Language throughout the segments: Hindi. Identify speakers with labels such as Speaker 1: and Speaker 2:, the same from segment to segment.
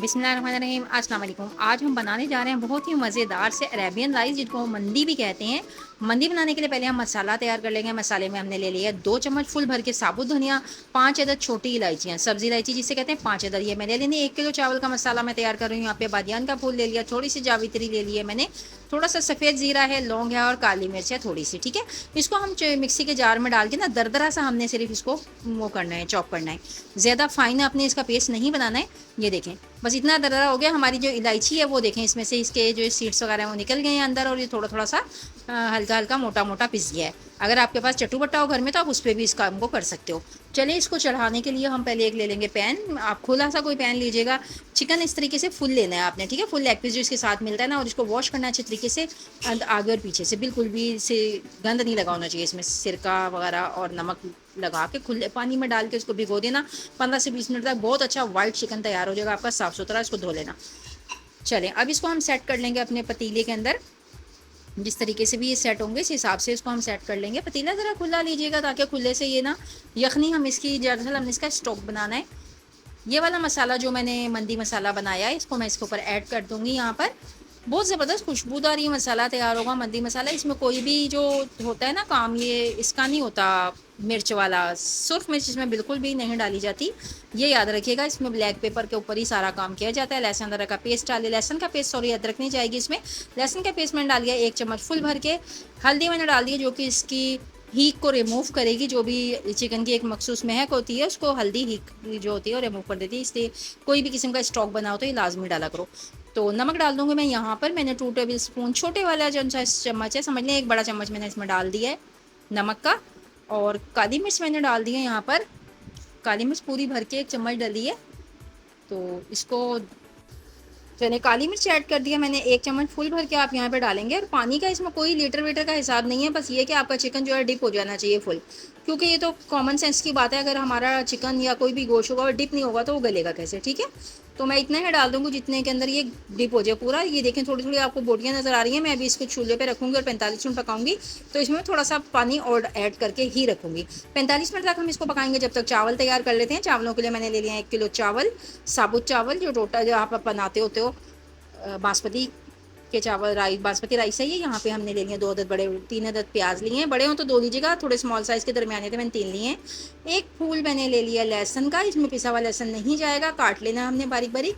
Speaker 1: बिस्मिल्लाहिर्रहमानिर्रहीम अस्सलाम वालेकुम। आज हम बनाने जा रहे हैं बहुत ही मज़ेदार से अरेबियन राइस, जिसको मंदी भी कहते हैं। मंदी बनाने के लिए पहले हम मसाला तैयार कर लेंगे। मसाले में हमने ले लिया 2 चम्मच फुल भर के साबुत धनिया, 5 अदद छोटी इलायचियाँ, सब्ज़ी इलायची जिसे कहते हैं 5 अदद, ये मैंने लेनी। 1 किलो चावल का मसाला मैं तैयार कर रही हूँ। यहाँ पे बादियान का फूल ले लिया, थोड़ी सी जावित्री ले ली है मैंने, थोड़ा सा सफ़ेद ज़ीरा है, लौंग है और काली मिर्च है थोड़ी सी, ठीक है। इसको हम मिक्सी के जार में डाल के ना दरदरा सा हमने सिर्फ इसको वो करना है, चॉप करना है। ज़्यादा फाइन आपने इसका पेस्ट नहीं बनाना है। ये देखें, बस इतना दरदरा हो गया। हमारी जो इलायची है वो देखें, इसमें से इसके जो सीड्स वगैरह हैं वो निकल गए हैं अंदर, और ये थोड़ा थोड़ा सा हल्का हल्का मोटा मोटा पिस गया है। अगर आपके पास चटुबट्टा हो घर में तो आप उस पर भी इस काम को कर सकते हो। चलिए, इसको चढ़ाने के लिए हम पहले एक ले लेंगे पैन। आप खुला सा कोई पैन लीजिएगा। चिकन इस तरीके से फुल लेना है आपने, ठीक है। फुल लेग पीस जो इसके साथ मिलता है ना, और इसको वॉश करना है अच्छे तरीके से, आगे और पीछे से। बिल्कुल भी से गंद नहीं लगा होना चाहिए। इसमें सिरका वगैरह और नमक लगा के खुले पानी में डाल के उसको भिगो देना 15 से 20 मिनट तक। बहुत अच्छा वाइट चिकन तैयार हो जाएगा आपका, साफ़ सुथरा। इसको धो लेना। चलें, अब इसको हम सेट कर लेंगे अपने पतीले के अंदर। जिस तरीके से भी ये सेट होंगे इस हिसाब से इसको हम सेट कर लेंगे। पतीला ज़रा खुला लीजिएगा, ताकि खुले से ये ना यखनी हम इसकी, दरअसल हमने इसका स्टॉक बनाना है। ये वाला मसाला जो मैंने मंदी मसाला बनाया है, इसको मैं इसके ऊपर ऐड कर दूँगी। यहाँ पर बहुत ज़बरदस्त खुशबूदार ये मसाला तैयार होगा, मंदी मसाला। इसमें कोई भी जो होता है ना काम, ये इसका नहीं होता मिर्च वाला। सुर्ख मिर्च इसमें बिल्कुल भी नहीं डाली जाती, ये याद रखिएगा। इसमें ब्लैक पेपर के ऊपर ही सारा काम किया जाता है। लहसुन अदरक का पेस्ट डालिए, लहसुन का पेस्ट, सॉरी अदरक नहीं जाएगी इसमें। लहसुन का पेस्ट मैंने डाल दिया 1 चम्मच फुल भर के। हल्दी मैंने डाल दी, जो कि इसकी हीक को रिमूव करेगी। जो भी चिकन की एक मखसूस महक होती है, उसको हल्दी हीक जो होती है वो रिमूव कर देती है। इसलिए कोई भी किस्म का स्टॉक बनाओ तो ये लाजमी डाला करो। तो नमक डाल दूँगी मैं यहाँ पर। मैंने 2 टेबल स्पून, छोटे वाला जो चम्मच है, समझ लें 1 बड़ा चम्मच मैंने इसमें डाल दिया है नमक का। और काली मिर्च मैंने डाल दी है यहाँ पर। काली मिर्च पूरी भर के 1 चम्मच डाली है। तो इसको मैंने काली मिर्च ऐड कर दिया मैंने 1 चम्मच फुल भर के आप यहाँ पे डालेंगे। और पानी का इसमें कोई लीटर वीटर का हिसाब नहीं है, बस ये कि आपका चिकन जो है डिप हो जाना चाहिए फुल। क्योंकि ये तो कॉमन सेंस की बात है, अगर हमारा चिकन या कोई भी गोश्त होगा और डिप नहीं होगा तो वो गलेगा कैसे, ठीक है। तो मैं इतना ही डाल दूँगी जितने के अंदर ये डिप हो जाए पूरा। ये देखें, थोड़ी थोड़ी आपको बोटियाँ नज़र आ रही हैं। मैं अभी इसको चूल्हे पे रखूँगी और 45 मिनट पकाऊंगी। तो इसमें थोड़ा सा पानी और ऐड करके ही रखूँगी। 45 मिनट तक हम इसको पकाएंगे। जब तक चावल तैयार कर लेते हैं। चावलों के लिए मैंने ले लिया 1 किलो चावल, साबुत चावल, जो रोटा जो आप बनाते होते हो बासमती के चावल, बासमती राइस है ये। यहाँ पे हमने ले लिए 2 अदद बड़े, 3 अदद प्याज लिए हैं। बड़े हो तो 2 लीजिएगा, थोड़े स्मॉल साइज़ के दरमियाने थे, मैंने 3 लिए हैं। 1 फूल मैंने ले लिया लहसुन का, इसमें पिसा हुआ लहसुन नहीं जाएगा, काट लेना हमने बारीक बारीक।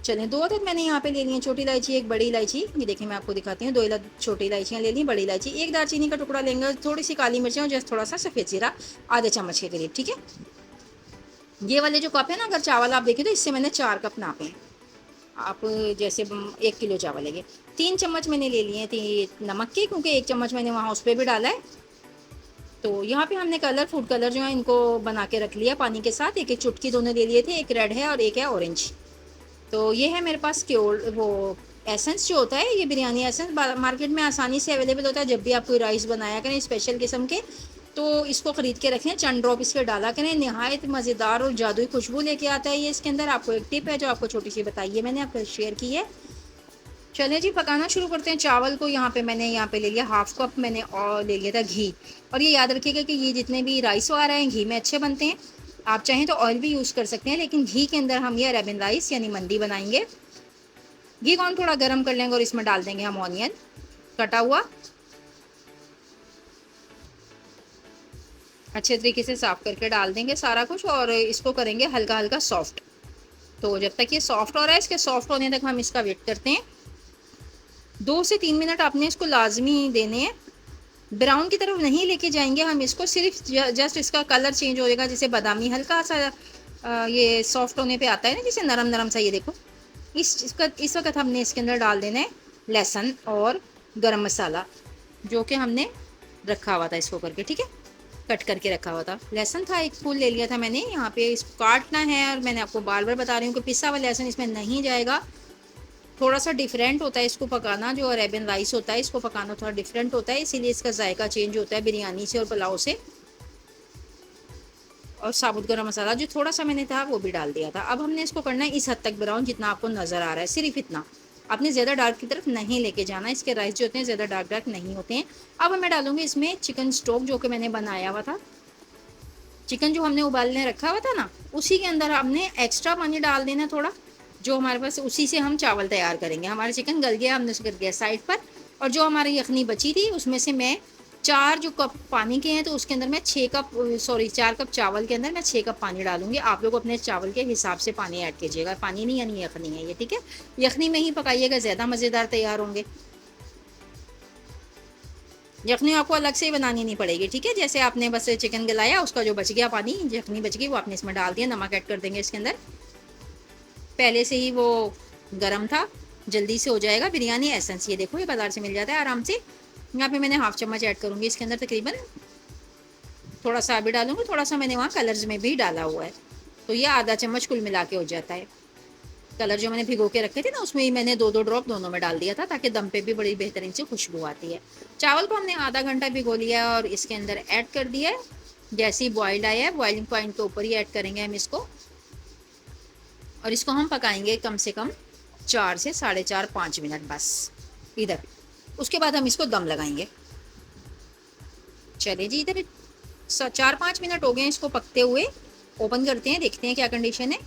Speaker 1: चलें, 2 अदद मैंने यहाँ पे ले लिए छोटी इलायची, 1 बड़ी इलायची। ये देखिए, मैं आपको दिखाती हूँ। 2 अदद छोटी इलायचियाँ ले ली, बड़ी इलायची, 1 दालचीनी का टुकड़ा लेंगे, थोड़ी सी काली मिर्चें और जस्ट थोड़ा सा सफ़ेद ज़ीरा, आधे चम्मच के करीब, ठीक है। ये वाले जो कप है ना, अगर चावल आप देखें तो इससे मैंने 4 कप नापे हैं। आप जैसे 1 किलो चावल लेंगे। 3 चम्मच मैंने ले लिए थे नमक के, क्योंकि 1 चम्मच मैंने वहाँ उस पर भी डाला है। तो यहाँ पे हमने कलर, फूड कलर जो है इनको बना के रख लिया पानी के साथ। 1 1 चुटकी दोनों ले लिए थे, 1 रेड है और 1 है ऑरेंज। तो ये है मेरे पास क्योर वो एसेंस जो होता है, ये बिरयानी एसेंस मार्केट में आसानी से अवेलेबल होता है। जब भी आप कोई राइस बनाया करें स्पेशल किस्म के, तो इसको ख़रीद के रखें, चंद ड्रॉप इसके डाला करें। नहायत मज़ेदार और जादुई खुशबू लेके आता है ये इसके अंदर। आपको एक टिप है जो आपको छोटी सी बताइए, मैंने आपको शेयर की है। चलें जी, पकाना शुरू करते हैं। चावल को यहाँ पे ले लिया 1/2 कप मैंने, और ले लिया था घी। और ये याद रखिएगा कि ये जितने भी राइस वगैरह हैं घी में अच्छे बनते हैं। आप चाहें तो ऑयल भी यूज़ कर सकते हैं, लेकिन घी के अंदर हम ये अरेबियन राइस यानी मंदी बनाएंगे। घी को हम थोड़ा गर्म कर लेंगे और इसमें डाल देंगे हम ऑनियन कटा हुआ। अच्छे तरीके से साफ़ करके डाल देंगे सारा कुछ, और इसको करेंगे हल्का हल्का सॉफ्ट। तो जब तक ये सॉफ्ट हो रहा है, इसके सॉफ्ट होने तक हम इसका वेट करते हैं। 2 से 3 मिनट आपने इसको लाजमी देने हैं। ब्राउन की तरफ नहीं लेके जाएंगे हम इसको, सिर्फ जस्ट इसका कलर चेंज हो जाएगा, जैसे बादामी हल्का सा ये सॉफ्ट होने पे आता है ना, जैसे नरम नरम सा। ये देखो, इस वक्त हमने इसके अंदर डाल देना है लहसुन और गरम मसाला, जो कि हमने रखा हुआ था इसको करके, ठीक है, कट करके रखा हुआ था। लहसुन था 1 फूल ले लिया था मैंने। यहाँ पे इसको काटना है, और मैंने आपको बार बार बता रही हूँ कि पिसा हुआ लहसुन इसमें नहीं जाएगा। थोड़ा सा डिफरेंट होता है इसको पकाना, जो अरेबियन राइस होता है इसको पकाना थोड़ा डिफरेंट होता है, इसीलिए इसका जायका चेंज होता है बिरयानी से और पुलाव से। और साबुत गरम मसाला जो थोड़ा सा मैंने था वो भी डाल दिया था। अब हमने इसको करना है इस हद तक ब्राउन, जितना आपको नज़र आ रहा है, सिर्फ इतना। आपने ज़्यादा डार्क की तरफ नहीं लेके जाना। इसके राइस जो होते हैं ज़्यादा डार्क डार्क नहीं होते हैं। अब मैं डालूंगी इसमें चिकन स्टॉक जो कि मैंने बनाया हुआ था। चिकन जो हमने उबालने रखा हुआ था ना, उसी के अंदर हमने एक्स्ट्रा पानी डाल देना थोड़ा, जो हमारे पास, उसी से हम चावल तैयार करेंगे। हमारा चिकन गल गया, हमने उसे कर दिया साइड पर। और जो हमारी यखनी बची थी उसमें से मैं 4 जो कप पानी के हैं तो उसके अंदर मैं 6 कप, सॉरी 4 कप चावल के अंदर मैं 6 कप पानी डालूंगी। आप लोग अपने चावल के हिसाब से पानी ऐड कीजिएगा, पानी नहीं यानी यखनी है ये, ठीक है। यखनी में ही पकाइएगा, ज़्यादा मज़ेदार तैयार होंगे। यखनी आपको अलग से ही बनानी नहीं पड़ेगी, ठीक है। जैसे आपने बस चिकन गलाया, उसका जो बच गया पानी, यखनी बच गई, वो आपने इसमें डाल दिया। नमक ऐड कर देंगे इसके अंदर, पहले से ही वो गरम था, जल्दी से हो जाएगा। बिरयानी एसेंस, ये देखो ये बाजार से मिल जाता है आराम से। यहाँ पे मैंने हाफ चम्मच ऐड करूँगी इसके अंदर तकरीबन, थोड़ा सा अभी डालूंगी, थोड़ा सा मैंने वहाँ कलर्स में भी डाला हुआ है, तो ये आधा चम्मच कुल मिला के हो जाता है। कलर जो मैंने भिगो के रखे थे ना, उसमें ही मैंने 2-2 ड्रॉप दोनों में डाल दिया था, ताकि दम पे भी बड़ी बेहतरीन से खुशबू आती है। चावल को हमने आधा घंटा भिगो लिया और इसके अंदर ऐड कर दिया है। जैसे ही बॉइल्ड आया है, बॉइलिंग पॉइंट के ऊपर ही ऐड करेंगे हम इसको, और इसको हम पकाएंगे कम से कम 4 से 4.5 मिनट बस इधर। उसके बाद हम इसको दम लगाएंगे। चलिए जी, इधर 4-5 मिनट हो गए हैं इसको पकते हुए। ओपन करते हैं, देखते हैं क्या कंडीशन है।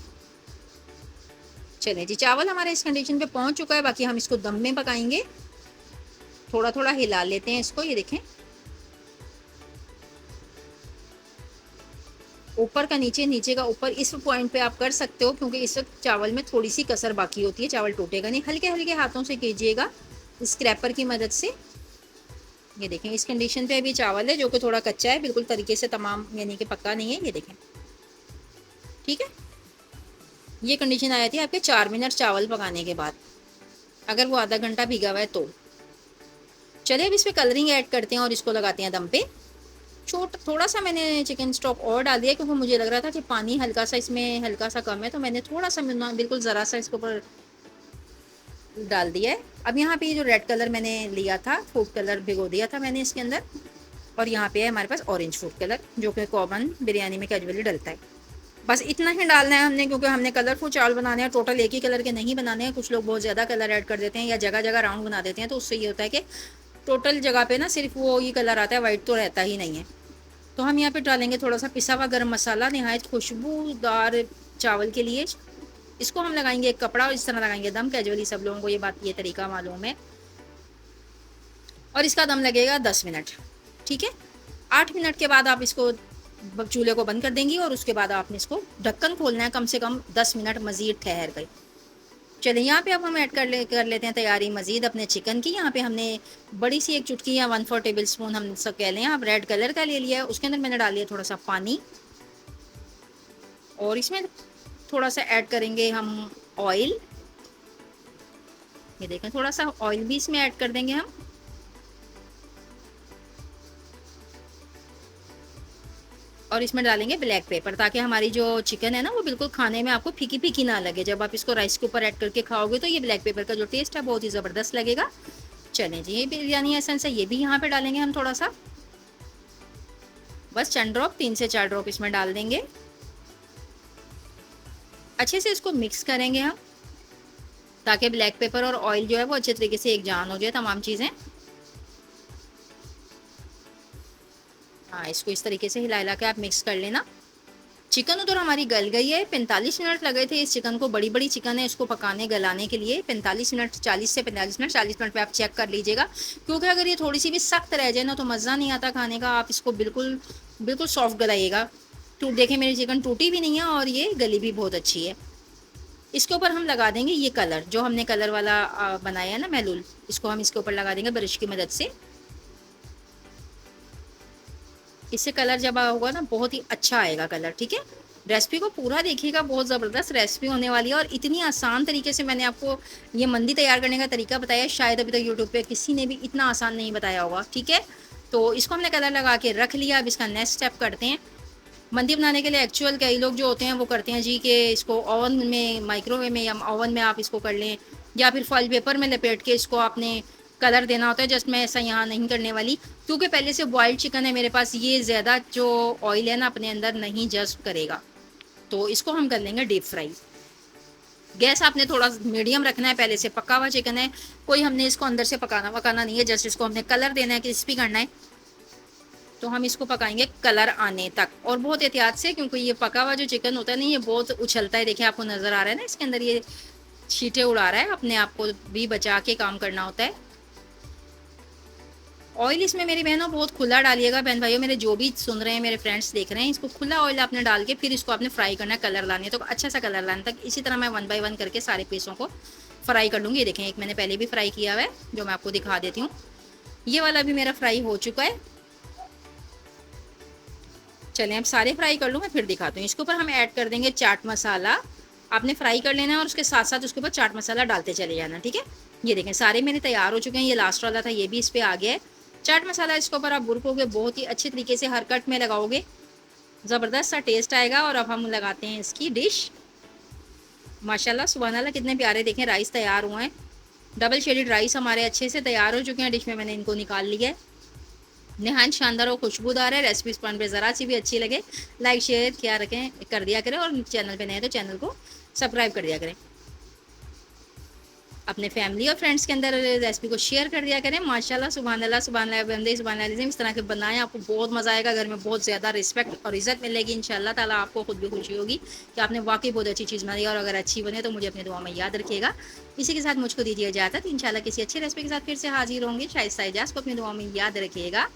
Speaker 1: चलिए जी, चावल हमारे इस कंडीशन पे पहुंच चुका है। बाकी हम इसको दम में पकाएंगे, थोड़ा थोड़ा हिला लेते हैं इसको। ये देखें, ऊपर का नीचे, नीचे का ऊपर, इस पॉइंट पे आप कर सकते हो, क्योंकि इस वक्त चावल में थोड़ी सी कसर बाकी होती है, चावल टूटेगा नहीं। हल्के हल्के हाथों से कीजिएगा, स्क्रैपर की मदद से। ये देखें, इस कंडीशन पे अभी चावल है जो कि थोड़ा कच्चा है, बिल्कुल तरीके से तमाम यानी कि पक्का नहीं है। ये देखें, ठीक है। ये कंडीशन आ जाती है आपके 4 मिनट चावल पकाने के बाद, अगर वो आधा घंटा भीगा हुआ है तो। चलिए अब इस पर कलरिंग ऐड करते हैं और इसको लगाते हैं दम पे। थोड़ा सा मैंने चिकन स्टॉक और डाल दिया, क्योंकि मुझे लग रहा था कि पानी हल्का सा इसमें हल्का सा कम है, तो मैंने थोड़ा सा बिल्कुल ज़रा सा इसके ऊपर डाल दिया है। अब यहाँ पे जो रेड कलर मैंने लिया था, फूड कलर भिगो दिया था मैंने इसके अंदर, और यहाँ पे है हमारे पास ऑरेंज फूड कलर, जो कि कॉमन बिरयानी में कैजुअली डलता है। बस इतना ही डालना है हमने, क्योंकि हमने कलरफुल चावल बनाने हैं, टोटल एक ही कलर के नहीं बनाने हैं। कुछ लोग बहुत ज़्यादा कलर ऐड कर देते हैं या जगह जगह राउंड बना देते हैं, तो उससे ये होता है कि टोटल जगह पे ना सिर्फ वो ही कलर आता है, वाइट तो रहता ही नहीं है। तो हम यहाँ पे डालेंगे थोड़ा सा पिसा हुआ गरम मसाला, नहायत खुशबूदार चावल के लिए। इसको हम लगाएंगे एक कपड़ा और इस तरह लगाएंगे दम। कैजुअली सब लोगों को ये बात, ये तरीका मालूम है। और इसका दम लगेगा 10 मिनट, ठीक है। 8 मिनट के बाद आप इसको चूल्हे को बंद कर देंगी, और उसके बाद आपने इसको ढक्कन खोलना है कम से कम 10 मिनट मज़ीद ठहर गई। चलिए यहाँ पे अब हम ऐड कर लेते हैं तैयारी मज़ीद अपने चिकन की। यहाँ पे हमने बड़ी सी एक चुटकी या 1/4 टेबल स्पून हम सब कह लें आप, रेड कलर का ले लिया है। उसके अंदर मैंने डाल लिया थोड़ा सा पानी, और इसमें थोड़ा सा ऐड करेंगे हम ऑयल। ये देखें, थोड़ा सा ऑयल भी इसमें ऐड कर देंगे हम। और इसमें डालेंगे ब्लैक पेपर, ताकि हमारी जो चिकन है ना वो बिल्कुल खाने में आपको फीकी फीकी ना लगे। जब आप इसको राइस के ऊपर ऐड करके खाओगे तो ये ब्लैक पेपर का जो टेस्ट है बहुत ही ज़बरदस्त लगेगा। चलें जी, ये बिरयानी एसेंस है, ये भी यहाँ पे डालेंगे हम थोड़ा सा, बस चंद ड्रॉप, 3 से 4 ड्रॉप इसमें डाल देंगे। अच्छे से इसको मिक्स करेंगे हम, ताकि ब्लैक पेपर और ऑयल जो है वो अच्छे तरीके से एक जान हो जाए तमाम चीज़ें। हाँ, इसको इस तरीके से हिला हिला के आप मिक्स कर लेना। चिकन उधर हमारी गल गई है। 45 मिनट लगे थे इस चिकन को, बड़ी बड़ी चिकन है, इसको पकाने गलाने के लिए 45 मिनट, 40 से 45 मिनट। 40 मिनट पे आप चेक कर लीजिएगा, क्योंकि अगर ये थोड़ी सी भी सख्त रह जाए ना तो मज़ा नहीं आता खाने का। आप इसको बिल्कुल बिल्कुल सॉफ्ट गलाइएगा। तो देखें, मेरी चिकन टूटी भी नहीं है और ये गली भी बहुत अच्छी है। इसके ऊपर हम लगा देंगे ये कलर, जो हमने कलर वाला बनाया है ना महलूल, इसको हम इसके ऊपर लगा देंगे ब्रश की मदद से। इससे कलर जब होगा ना बहुत ही अच्छा आएगा कलर, ठीक है। रेसिपी को पूरा देखिएगा, बहुत ज़बरदस्त रेसिपी होने वाली है, और इतनी आसान तरीके से मैंने आपको ये मंदी तैयार करने का तरीका बताया, शायद अभी तक यूट्यूब पे किसी ने भी इतना आसान नहीं बताया होगा, ठीक है। तो इसको हमने कलर लगा के रख लिया। अब इसका नेक्स्ट स्टेप करते हैं। मंदी बनाने के लिए एक्चुअल कई लोग जो होते हैं वो करते हैं जी कि इसको ओवन में, माइक्रोवेव में या ओवन में आप इसको कर लें, या फिर फॉइल पेपर में लपेट के इसको आपने कलर देना होता है। जस्ट मैं ऐसा यहाँ नहीं करने वाली, क्योंकि पहले से बॉइल्ड चिकन है मेरे पास, ये ज़्यादा जो ऑयल है ना अपने अंदर नहीं जज्ब करेगा। तो इसको हम कर लेंगे डीप फ्राई। गैस आपने थोड़ा मीडियम रखना है, पहले से पका हुआ चिकन है, कोई हमने इसको अंदर से पकाना नहीं है, जस्ट इसको हमने कलर देना है, क्रिस्पी करना है। तो हम इसको पकाएंगे कलर आने तक, और बहुत एहतियात से, क्योंकि ये पका हुआ जो चिकन होता है ना ये बहुत उछलता है। देखिए आपको नज़र आ रहा है ना इसके अंदर ये छींटे उड़ा रहा है, अपने आप को भी बचा के काम करना होता है। ऑयल इसमें मेरी बहनों बहुत खुला डालिएगा, बहन भाइयों मेरे जो भी सुन रहे हैं, मेरे फ्रेंड्स देख रहे हैं, इसको खुला ऑयल आपने डाल के फिर इसको आपने फ्राई करना है, कलर लाने तो अच्छा सा कलर लाने तक। इसी तरह मैं 1 बाय 1 करके सारे पीसों को फ्राई कर लूँगी। ये देखें, एक मैंने पहले भी फ्राई किया हुआ है जो मैं आपको दिखा देती हूँ। ये वाला भी मेरा फ्राई हो चुका है। चलें अब सारे फ्राई कर लूँ, मैं फिर दिखाती हूँ। इसके ऊपर हम ऐड कर देंगे चाट मसाला। आपने फ्राई कर लेना है और उसके साथ साथ उसके ऊपर चाट मसाला डालते चले जाना, ठीक है। ये देखें सारे मेरे तैयार हो चुके हैं। ये लास्ट वाला था, ये भी इस पर आ गया है। चाट मसाला इसके ऊपर आप बुरकोगे, बहुत ही अच्छे तरीके से हर कट में लगाओगे, ज़बरदस्त सा टेस्ट आएगा। और अब हम लगाते हैं इसकी डिश। माशाल्लाह सुभान अल्लाह, कितने प्यारे देखें राइस तैयार हुए हैं। डबल शेडेड राइस हमारे अच्छे से तैयार हो चुके हैं। डिश में मैंने इनको निकाल लिया है। निहायत शानदार और खुशबूदार है। रेसिपी पॉइंट पे ज़रा सी भी अच्छी लगे लाइक शेयर क्या रखें कर दिया करें, और चैनल पे नए तो चैनल को सब्सक्राइब कर दिया करें। अपने फैमिली और फ्रेंड्स के अंदर रेसिपी को शेयर कर दिया करें। माशाल्लाह सुभान अल्लाह, सुभान अल्लाह बंदे सुभान अल्लाह। इस तरह के बनाएं, आपको बहुत मज़ा आएगा। घर में बहुत ज़्यादा रिस्पेक्ट और इज़्ज़त मिलेगी इंशाल्लाह ताला। आपको खुद भी खुशी होगी कि आपने वाकई बहुत अच्छी चीज़ बनाई, और अगर अच्छी बने तो मुझे अपनी दुआ में याद रखिएगा। इसी के साथ मुझको दीजिए इजाज़त। इंशाल्लाह किसी अच्छी रेसिपी के साथ फिर से हाजिर होंगे। शाइस्ता इजाज़ को अपनी दुआ में याद रखिएगा।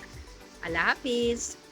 Speaker 1: अल्लाह हाफिज़।